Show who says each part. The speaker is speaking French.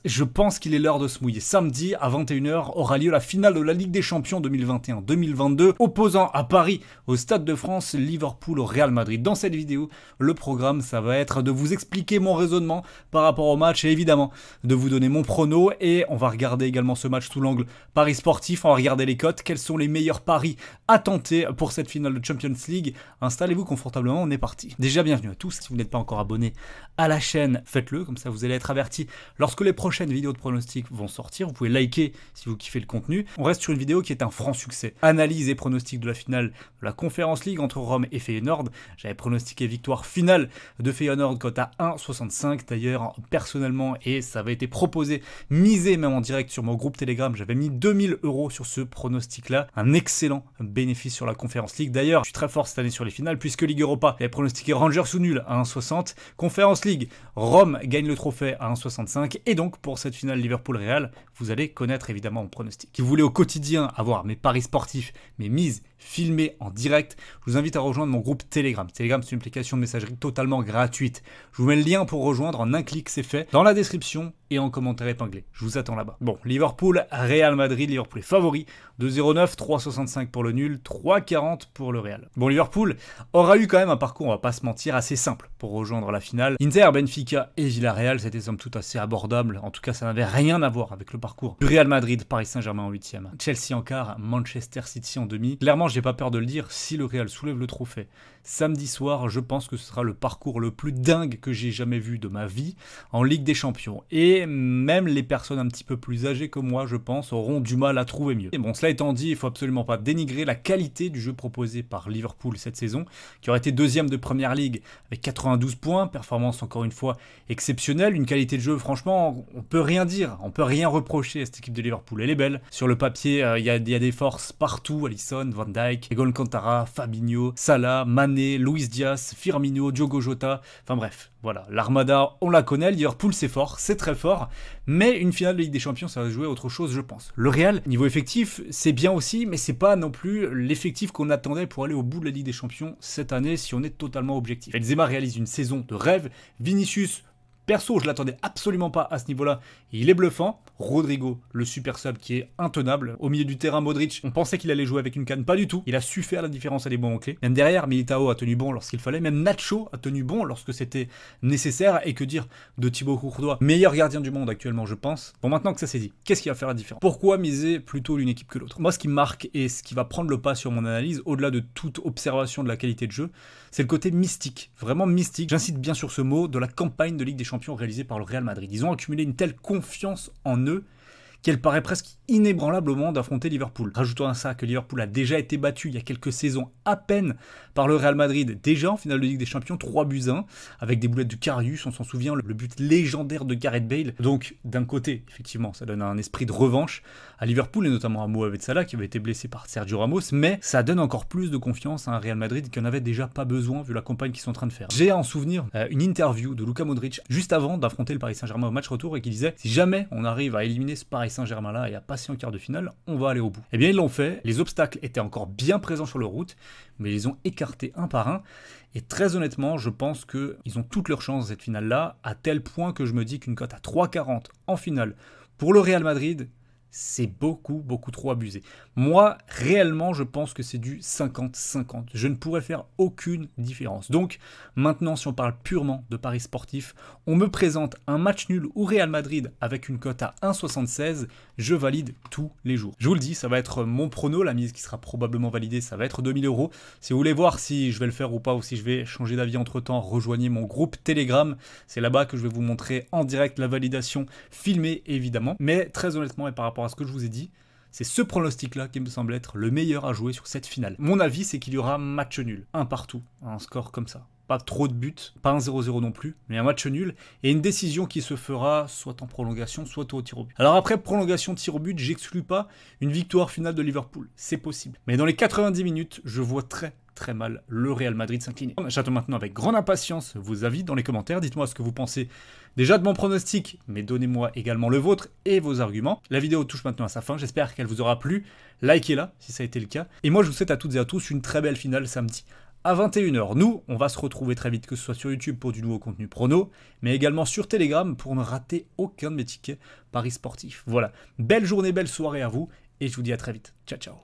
Speaker 1: je pense qu'il est l'heure de se mouiller. Samedi à 21 h aura lieu la finale de la Ligue des Champions 2021-2022, opposant à Paris au Stade de France Liverpool au Real Madrid. Dans cette vidéo, le programme, ça va être de vous expliquer mon raisonnement par rapport au match et évidemment de vous donner mon prono, et on va regarder également ce match sous l'angle paris sportif, on va regarder les cotes, quels sont les meilleurs paris à tenter pour cette finale de Champions League. Installez-vous confortablement, on est parti. Déjà bienvenue à tous, si vous n'êtes pas encore abonné à la chaîne, faites-le, comme ça vous allez être avertis lorsque les prochaines vidéos de pronostics vont sortir. Vous pouvez liker si vous kiffez le contenu. On reste sur une vidéo qui est un franc succès. Analyse et pronostic de la finale de la Conference League entre Rome et Feyenoord. J'avais pronostiqué victoire finale de Feyenoord, cote à 1,65 d'ailleurs personnellement, et ça avait été proposé, misé même en direct sur mon groupe Telegram. J'avais mis 2000 € sur ce pronostic là, un excellent bénéfice sur la Conference League. D'ailleurs je suis très fort cette année sur les finales, puisque Ligue Europa, j'avais pronostiqué Rangers sous nul à 1,60, Conference League, Rome gagne le trophée à 1,65, et donc pour cette finale Liverpool-Real, vous allez connaître évidemment mon pronostic. Si vous voulez au quotidien avoir mes paris sportifs, mes mises filmées en direct, je vous invite à rejoindre mon groupe Telegram. Telegram, c'est une application de messagerie totalement gratuite. Je vous mets le lien pour rejoindre, en un clic c'est fait, dans la description et en commentaire épinglé. Je vous attends là-bas. Bon, Liverpool, Real Madrid, Liverpool est favori, 2,09, 3,65 pour le nul, 3,40 pour le Real. Bon, Liverpool aura eu quand même un parcours, on va pas se mentir, assez simple pour rejoindre la finale. Inter, Benfica et Villarreal, c'était somme toute assez abordable. En tout cas, ça n'avait rien à voir avec le parcours du Real Madrid, Paris Saint-Germain en 8e, Chelsea en quart, Manchester City en demi. Clairement, j'ai pas peur de le dire, si le Real soulève le trophée samedi soir, je pense que ce sera le parcours le plus dingue que j'ai jamais vu de ma vie en Ligue des Champions. Et même les personnes un petit peu plus âgées que moi, je pense, auront du mal à trouver mieux. Et bon, cela étant dit, il faut absolument pas dénigrer la qualité du jeu proposé par Liverpool cette saison, qui aurait été deuxième de Première Ligue avec 92 points, performance encore une fois exceptionnelle, une qualité de jeu, franchement, on peut rien dire, on peut rien reprocher à cette équipe de Liverpool. Elle est belle. Sur le papier, il y a des forces partout, Alisson, Van Dijk, Egon Cantara, Fabinho, Salah, Mané, Luis Diaz, Firmino, Diogo Jota, enfin bref, voilà, l'armada, on la connaît, Liverpool c'est fort, c'est très fort, mais une finale de Ligue des Champions, ça va jouer à autre chose, je pense. Le Real, niveau effectif, c'est bien aussi, mais c'est pas non plus l'effectif qu'on attendait pour aller au bout de la Ligue des Champions cette année, si on est totalement objectif. Benzema réalise une saison de rêve, Vinicius, perso, je l'attendais absolument pas à ce niveau-là. Il est bluffant. Rodrigo, le super sub qui est intenable. Au milieu du terrain, Modric, on pensait qu'il allait jouer avec une canne, pas du tout. Il a su faire la différence à des moments clés. Même derrière, Militao a tenu bon lorsqu'il fallait. Même Nacho a tenu bon lorsque c'était nécessaire. Et que dire de Thibaut Courtois, meilleur gardien du monde actuellement, je pense. Bon, maintenant que ça s'est dit, qu'est-ce qui va faire la différence? Pourquoi miser plutôt l'une équipe que l'autre? Moi, ce qui me marque et ce qui va prendre le pas sur mon analyse, au-delà de toute observation de la qualité de jeu, c'est le côté mystique. Vraiment mystique. J'incite bien sur ce mot, de la campagne de Ligue des Champions réalisée par le Real Madrid. Ils ont accumulé une telle confiance en eux qu'elle paraît presque inébranlable au moment d'affronter Liverpool. Rajoutons à ça que Liverpool a déjà été battu il y a quelques saisons à peine par le Real Madrid, déjà en finale de Ligue des Champions, 3-1, avec des boulettes de Karius, on s'en souvient, le but légendaire de Gareth Bale. Donc d'un côté, effectivement, ça donne un esprit de revanche à Liverpool, et notamment à Mohamed Salah, qui avait été blessé par Sergio Ramos, mais ça donne encore plus de confiance à un Real Madrid qui en avait déjà pas besoin, vu la campagne qu'ils sont en train de faire. J'ai en souvenir une interview de Luka Modric, juste avant d'affronter le Paris Saint-Germain au match retour, et qui disait, si jamais on arrive à éliminer ce Paris Saint-Germain là et à passer en quart de finale, on va aller au bout. Eh bien ils l'ont fait, les obstacles étaient encore bien présents sur leur route, mais ils les ont écartés un par un, et très honnêtement, je pense qu'ils ont toutes leurs chances dans cette finale-là, à tel point que je me dis qu'une cote à 3,40 en finale pour le Real Madrid, c'est beaucoup trop abusé. Moi, réellement, je pense que c'est du 50-50. Je ne pourrais faire aucune différence. Donc, maintenant, si on parle purement de paris sportif, on me présente un match nul au Real Madrid avec une cote à 1,76, je valide tous les jours. Je vous le dis, ça va être mon prono, la mise qui sera probablement validée, ça va être 2000 €. Si vous voulez voir si je vais le faire ou pas, ou si je vais changer d'avis entre-temps, rejoignez mon groupe Telegram. C'est là-bas que je vais vous montrer en direct la validation filmée, évidemment. Mais très honnêtement, et par rapport à ce que je vous ai dit, c'est ce pronostic-là qui me semble être le meilleur à jouer sur cette finale. Mon avis, c'est qu'il y aura match nul, un partout, un score comme ça. Pas trop de buts, pas un 0-0 non plus, mais un match nul, et une décision qui se fera soit en prolongation, soit au tir au but. Alors après prolongation, tir au but, j'exclus pas une victoire finale de Liverpool, c'est possible. Mais dans les 90 minutes, je vois très mal le Real Madrid s'incliner. J'attends maintenant avec grande impatience vos avis dans les commentaires. Dites-moi ce que vous pensez déjà de mon pronostic, mais donnez-moi également le vôtre et vos arguments. La vidéo touche maintenant à sa fin, j'espère qu'elle vous aura plu. Likez-la si ça a été le cas. Et moi je vous souhaite à toutes et à tous une très belle finale samedi à 21h. Nous, on va se retrouver très vite, que ce soit sur YouTube pour du nouveau contenu prono, mais également sur Telegram pour ne rater aucun de mes tickets paris sportifs. Voilà, belle journée, belle soirée à vous, et je vous dis à très vite. Ciao, ciao.